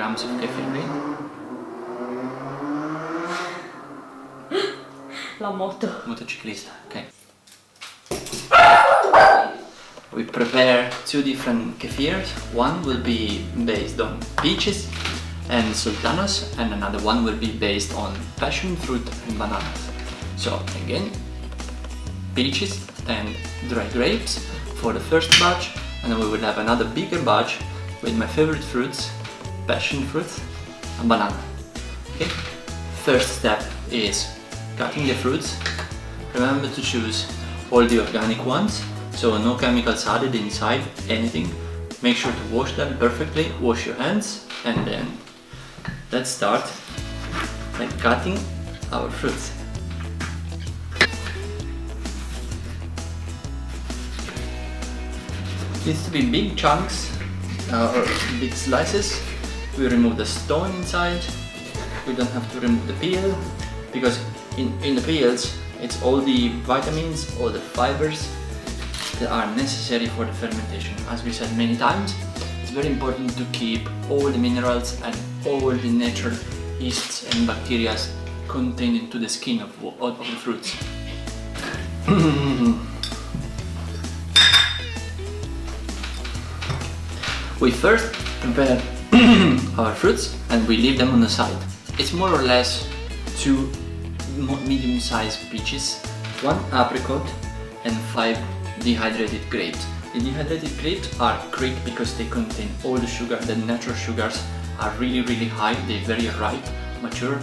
grams of kefir cream. La moto. Motociclista, okay. We prepare two different kefirs. One will be based on peaches and sultanas, and another one will be based on passion fruit and bananas. So again, peaches and dry grapes for the first batch, and then we will have another bigger batch with my favorite fruits, passion fruit and banana. Okay. First step is cutting the fruits. Remember to choose all the organic ones, so no chemicals added inside anything. Make sure to wash them perfectly, wash your hands, and then let's start by cutting our fruits. Needs to be big chunks or big slices. We remove the stone inside. We don't have to remove the peel, because in the peels it's all the vitamins, all the fibers that are necessary for the fermentation. As we said many times, it's very important to keep all the minerals and all the natural yeasts and bacteria contained into the skin of the fruits. We first prepare our fruits and we leave them on the side. It's more or less 2 medium-sized peaches, 1 apricot and 5 dehydrated grapes. The dehydrated grapes are great because they contain all the sugar. The natural sugars are really high, they're very ripe, mature.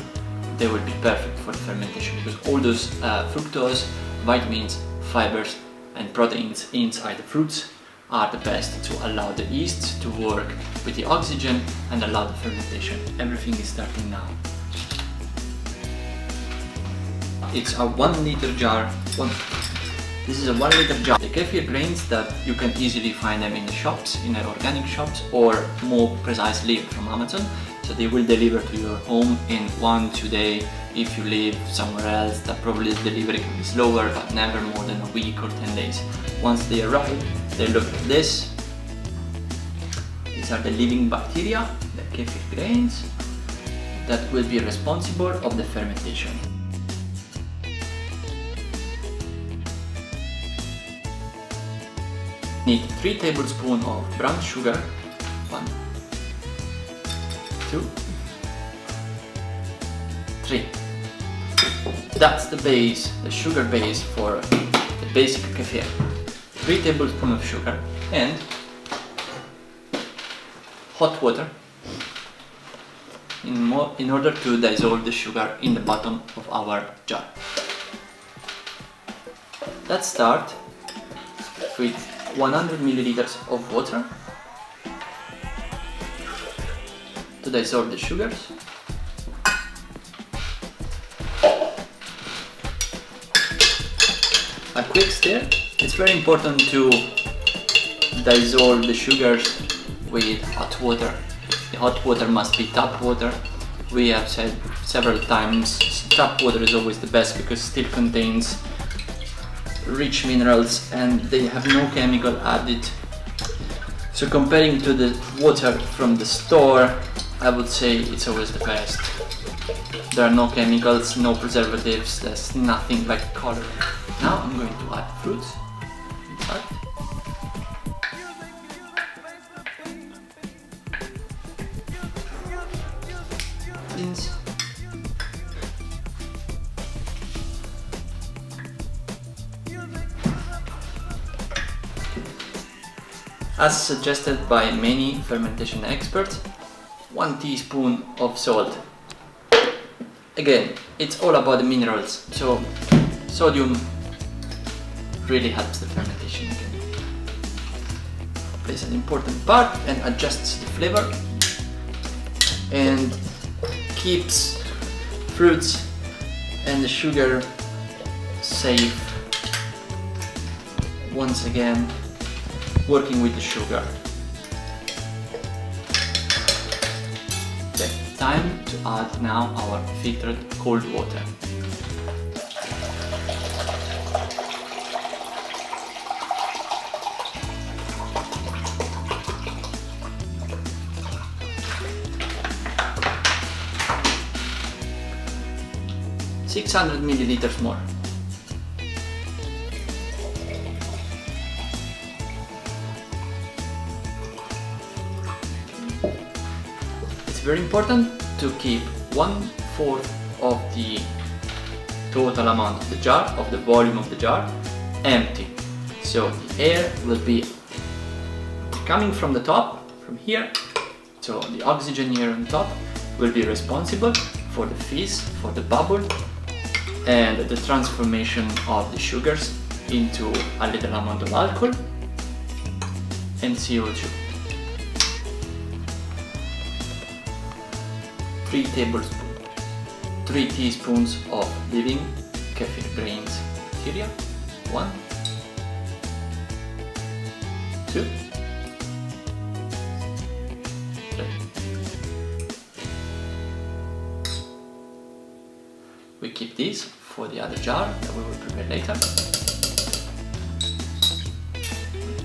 They will be perfect for the fermentation because all those fructose, vitamins, fibers and proteins inside the fruits are the best to allow the yeast to work with the oxygen and allow the fermentation. Everything is starting now. It's a 1 liter jar. This is a 1 liter jar. The kefir grains that you can easily find them in the shops, in the organic shops, or more precisely from Amazon. So they will deliver to your home in 1-2 days. If you live somewhere else, that probably the delivery can be slower, but never more than a week or 10 days. Once they arrive, they look like this. These are the living bacteria, the kefir grains, that will be responsible of the fermentation. Need 3 tablespoons of brown sugar. 1, 2, 3. That's the base, the sugar base for the basic kefir. 3 tablespoons of sugar and hot water in order to dissolve the sugar in the bottom of our jar. Let's start with 100 milliliters of water to dissolve the sugars. A quick stir. It's very important to dissolve the sugars with hot water. The hot water must be tap water. We have said several times tap water is always the best because it still contains rich minerals and they have no chemical added. So comparing to the water from the store, I would say it's always the best. There are no chemicals, no preservatives, there's nothing like color. Now I'm going to add fruits inside. As suggested by many fermentation experts, 1 teaspoon of salt. Again, it's all about the minerals, so sodium really helps the fermentation again. Plays an important part and adjusts the flavor and keeps fruits and the sugar safe. Once again, working with the sugar. Okay, time to add now our filtered cold water. 600 milliliters more. It's very important to keep 1/4 of the total amount of the jar, of the volume of the jar, empty. So the air will be coming from the top, from here. So the oxygen here on top will be responsible for the fizz, for the bubble, and the transformation of the sugars into a little amount of alcohol and CO2. 3 teaspoons of living kefir grains material. 1, 2, 3. We keep this for the other jar that we will prepare later.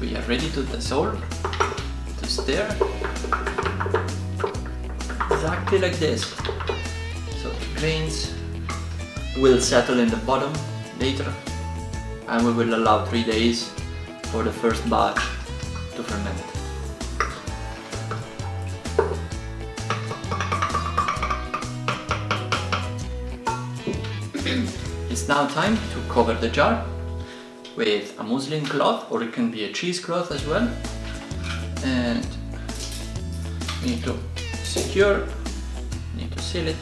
We are ready to dissolve, to stir, exactly like this. So the grains will settle in the bottom later, and we will allow 3 days for the first batch to ferment. It's now time to cover the jar with a muslin cloth, or it can be a cheesecloth as well, and we need to secure, need to seal it.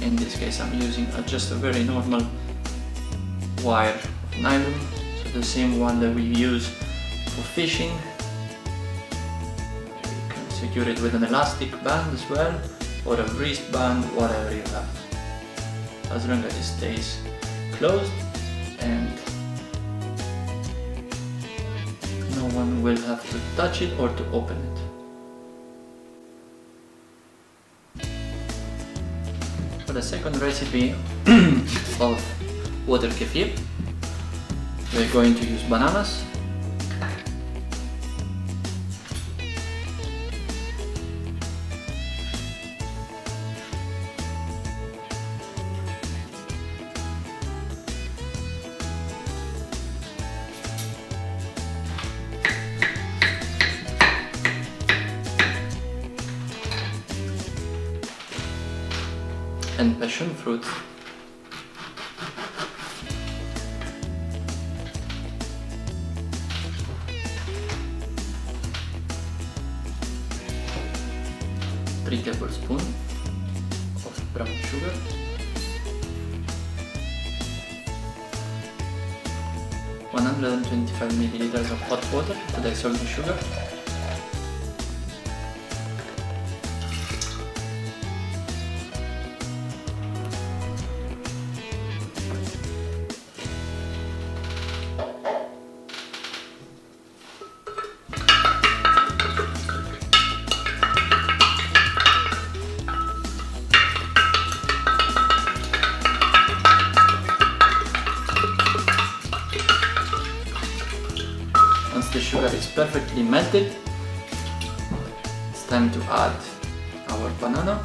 In this case I'm using just a very normal wire of nylon, so the same one that we use for fishing. You can secure it with an elastic band as well, or a wristband, whatever you have, as long as it stays closed and no one will have to touch it or to open it. For the second recipe of water kefir, we're going to use bananas, and passion fruit. Three tablespoons of brown sugar, 125 milliliters of hot water to dissolve the sugar, once the sugar is perfectly melted, it's time to add our banana.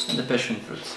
And the passion fruits.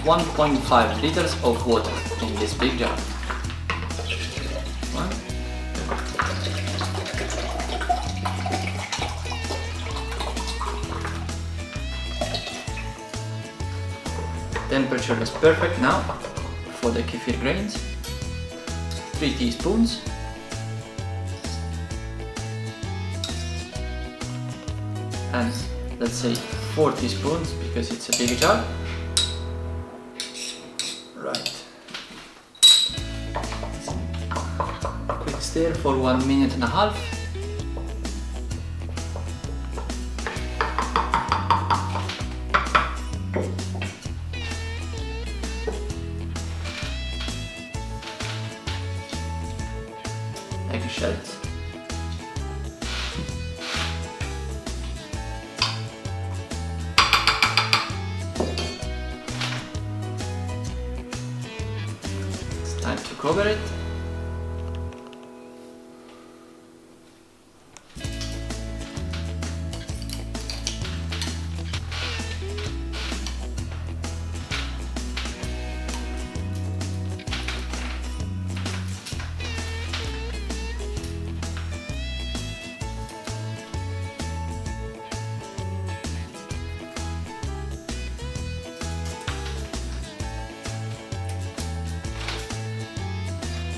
One 1.5 liters of water in this big jar. 1, 2. Temperature is perfect now for the kefir grains. 3 teaspoons. And let's say 4 teaspoons because it's a big jar. Right. Quick stir for 1.5 minutes. Eggshells. It's time to cover it.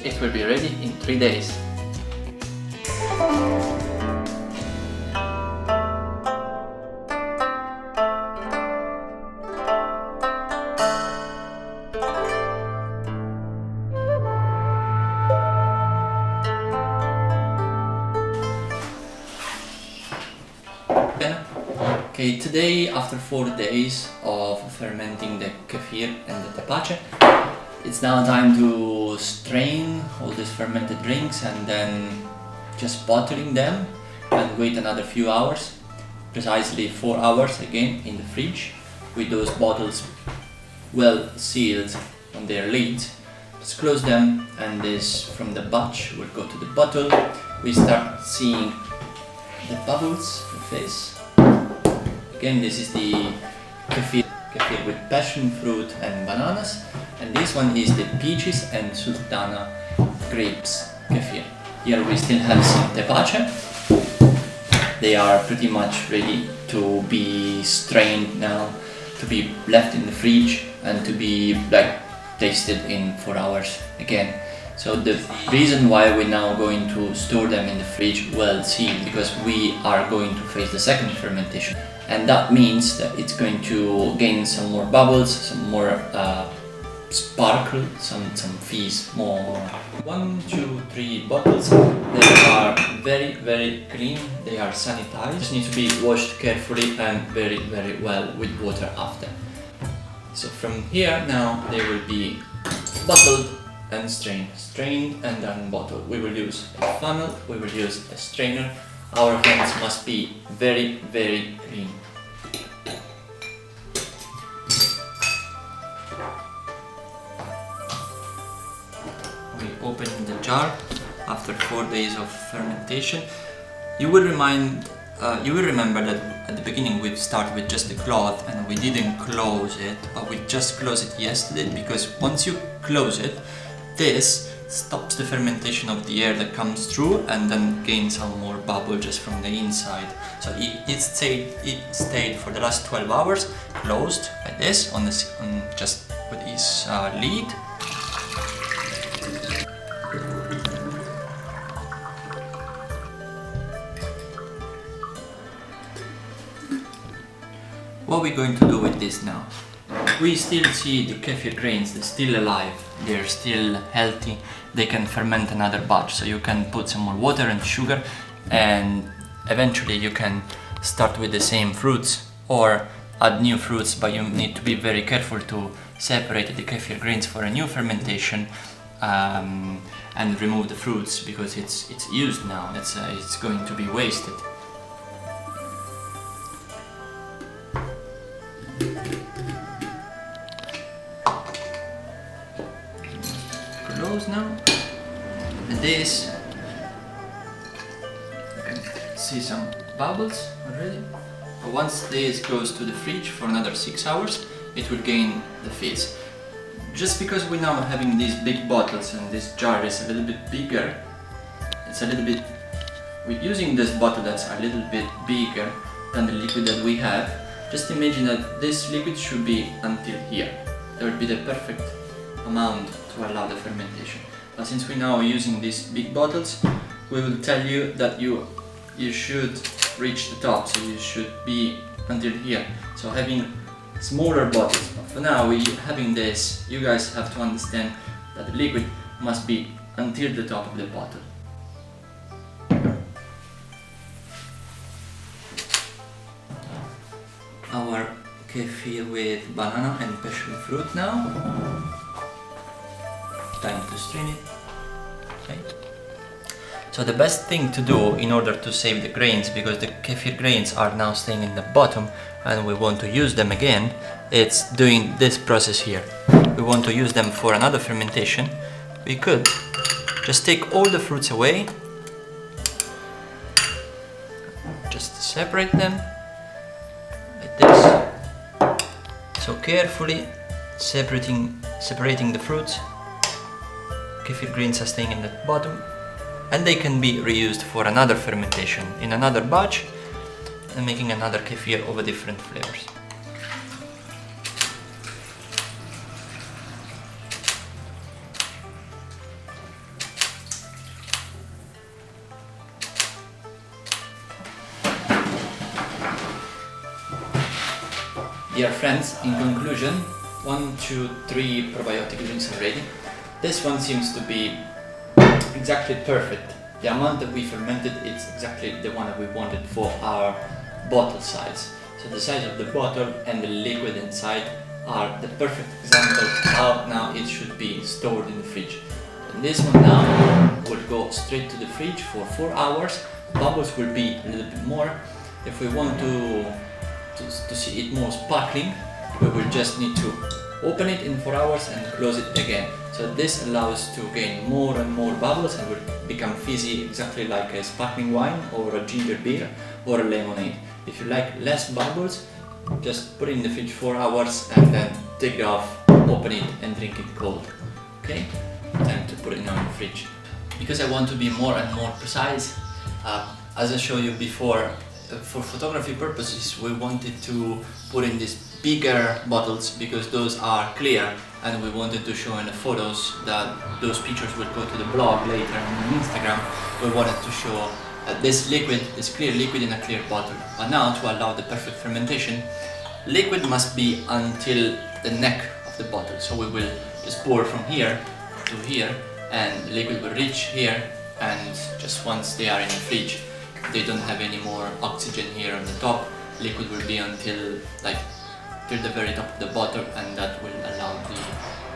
It will be ready in 3 days. Okay, today after 4 days of fermenting the kefir and the tepache, it's now time to strain all these fermented drinks and then just bottling them and wait another few hours, precisely 4 hours again in the fridge with those bottles well sealed on their lids. Just close them and this from the batch will go to the bottle. We start seeing the bubbles, the face. Again, this is the kefir with passion fruit and bananas, and this one is the peaches and sultana grapes kefir. Here we still have some tepache. They are pretty much ready to be strained now, to be left in the fridge and to be tasted in 4 hours again. So the reason why we're now going to store them in the fridge well sealed, because we are going to face the second fermentation, and that means that it's going to gain some more bubbles, some more sparkle, some fizz more. 1, 2, 3 bottles. They are very clean. They are sanitized. Just need to be washed carefully and very well with water after. So from here now they will be bottled and strained and then bottled. We will use a funnel, we will use a strainer. Our hands must be very clean. We open the jar after 4 days of fermentation. You will remember that at the beginning we started with just the cloth and we didn't close it, but we just closed it yesterday, because once you close it, this stops the fermentation of the air that comes through and then gains some more bubble just from the inside. So it stayed for the last 12 hours closed like this on just with this lid. What we're going to do with this now? We still see the kefir grains, they're still alive, they're still healthy, they can ferment another batch, so you can put some more water and sugar and eventually you can start with the same fruits or add new fruits, but you need to be very careful to separate the kefir grains for a new fermentation and remove the fruits, because it's used now, it's going to be wasted. Close now, and this, you can see some bubbles already. But once this goes to the fridge for another 6 hours, it will gain the fizz. Just because we're now having these big bottles and this jar is a little bit bigger, we're using this bottle that's a little bit bigger than the liquid that we have. Just imagine that this liquid should be until here. That would be the perfect amount to allow the fermentation. But since we're now using these big bottles, we will tell you that you should reach the top, so you should be until here. So having smaller bottles. But for now we having this, you guys have to understand that the liquid must be until the top of the bottle. Our kefir with banana and passion fruit now. Time to strain it. Okay. So the best thing to do in order to save the grains, because the kefir grains are now staying in the bottom and we want to use them again, it's doing this process here. We want to use them for another fermentation. We could just take all the fruits away, just separate them like this. So carefully separating the fruits. Kefir grains are staying in the bottom, and they can be reused for another fermentation in another batch and making another kefir of a different flavors. Dear friends, in conclusion, 1, 2, 3 probiotic drinks are ready. This one seems to be exactly perfect. The amount that we fermented, it's exactly the one that we wanted for our bottle size. So the size of the bottle and the liquid inside are the perfect example how now it should be stored in the fridge. And this one now will go straight to the fridge for 4 hours. Bubbles will be a little bit more. If we want to see it more sparkling, we will just need to open it in 4 hours and close it again. So this allows to gain more and more bubbles and will become fizzy, exactly like a sparkling wine or a ginger beer or a lemonade. If you like less bubbles, just put it in the fridge 4 hours and then take it off, open it and drink it cold. Okay, time to put it now in the fridge. Because I want to be more and more precise, as I showed you before, for photography purposes we wanted to put in these bigger bottles because those are clear, and we wanted to show in the photos that those pictures will go to the blog later on Instagram. We wanted to show this liquid, this clear liquid in a clear bottle. But now, to allow the perfect fermentation, liquid must be until the neck of the bottle. So we will just pour from here to here and the liquid will reach here, and just once they are in the fridge they don't have any more oxygen here on the top. Liquid will be until till the very top of the bottle, and that will allow the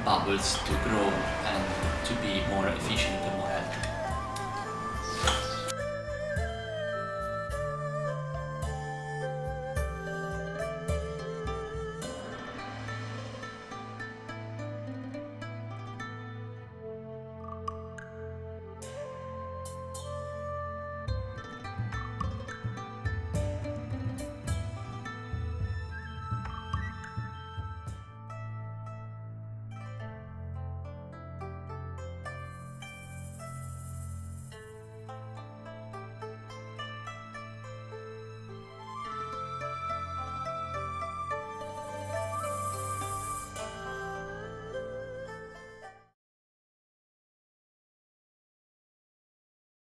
bubbles to grow and to be more efficient and more